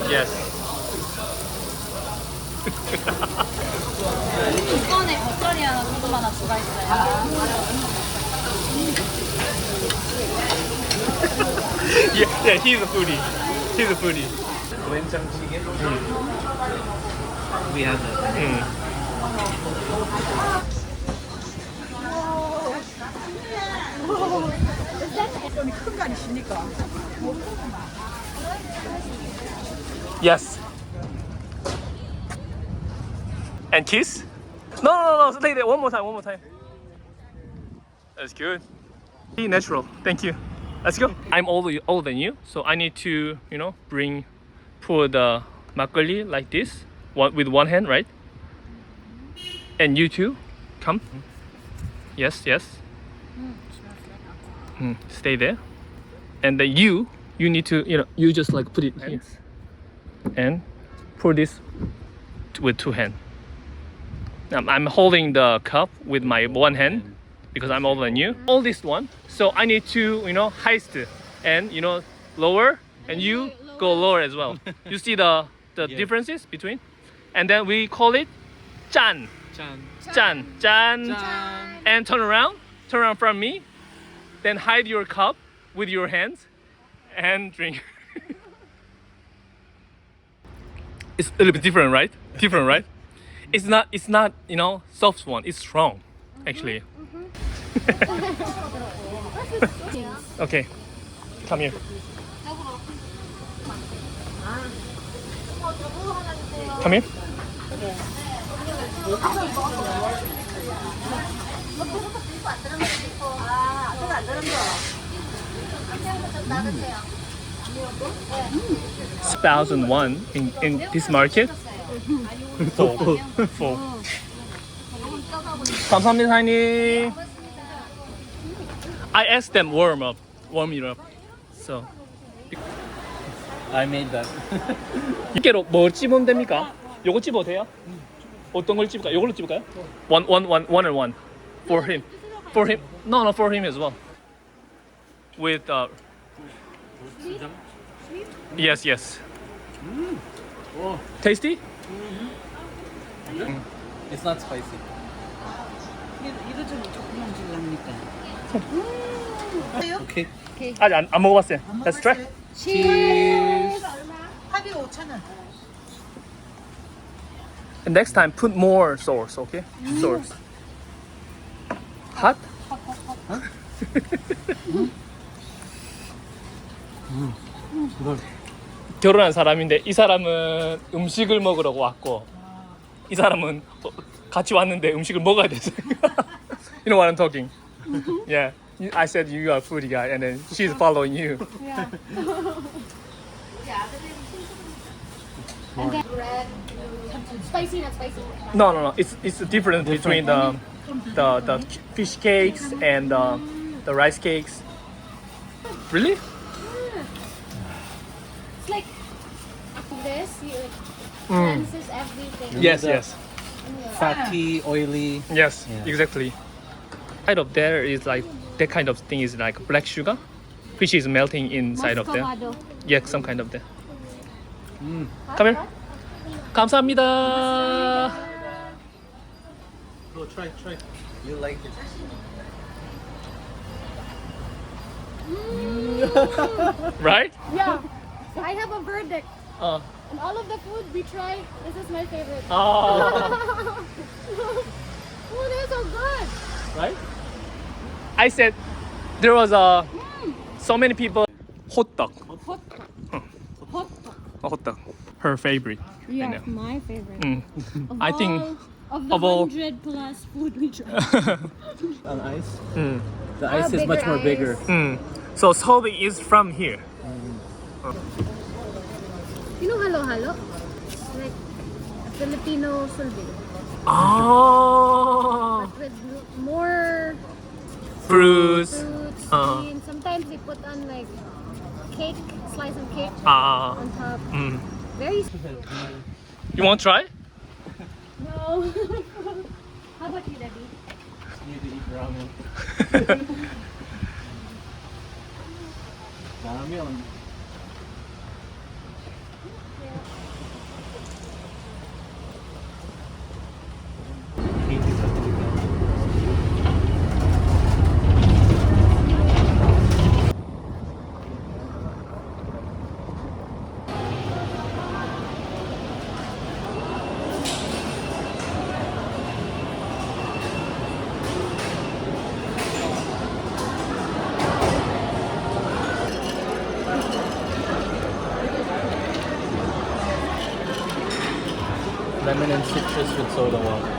Yes. 이번에 겉절이 하나 소금 하나 추가했어요. Yeah, he's a foodie. He's a foodie. 된장찌개. We have that. 큰 거 아니십니까? Yes. And kiss? No. Stay there. One more time. That's good. Be natural. Thank you. Let's go. I'm older than you, so I need to, pour the makgeolli like this, with one hand, right? And you too, come. Yes. Stay there. And then you need to, you just like put it here and pour this with two hands. I'm holding the cup with my one hand because I'm older than you. Hold this one, so I need to, heist and lower, and you go lower as well. You see the differences between, and then we call it 짠, 짠, and turn around from me, then hide your cup with your hands and drink. It's a little bit different, right? It's not, soft one. It's strong, actually. Okay, come here. Come here. $1,001 in this market. Full. 감사합니다, 사장님. I asked them warm it up. So. I made that. 이게로 뭐 집으면 됩니까? 요거 집어도 돼요? 어떤 걸 집을까요? 요걸로 집을까요? One and one. For him. No, for him as well. With yes. Oh. Tasty? It's not spicy. 이거 좀 조금만 줄랍니까? Okay. 아직 안 먹어봤어요. Let's try. Cheers. 합이 5,000원. And next time put more sauce, okay? Sauce. Hot? 결혼한 사람인데 이 사람은 음식을 먹으려고 왔고 이 사람은 같이 왔는데 음식을 먹어야 돼서. You know what I'm talking? Yeah. I said you are a foodie guy and then she's following you. Yeah. And then red, spicy, not spicy. No. It's the difference between the fish cakes and the rice cakes. Really? It's like this, you cleanses everything. Yes. Fatty, oily. Yes, Yeah. exactly. Inside of there is like that kind of thing is like black sugar, which is melting inside of there. Muscovado. Yeah, some kind of that. Come here. 감사합니다. Go try. You like it. Right? Yeah. I have a verdict. Uh, And all of the food we try, this is my favorite. oh, Oh, they're so good. right? I said there was so many people hot dog. Hot dog. Her favorite. Yeah, know. my favorite. Of I think of the of all- 100 plus food we try. On ice. Mm. The ice is much more bigger. So Seoul is from here. You know halo halo? Like Filipino sulbing. Oh, But with more fruits. fruits, Uh-huh. beans. Sometimes they put on like cake, slice of cake Ah. on top. Mm. Very You want to try? No. How about you, Debbie? Need to eat ramen. Ramen. Lemon and citrus with soda water.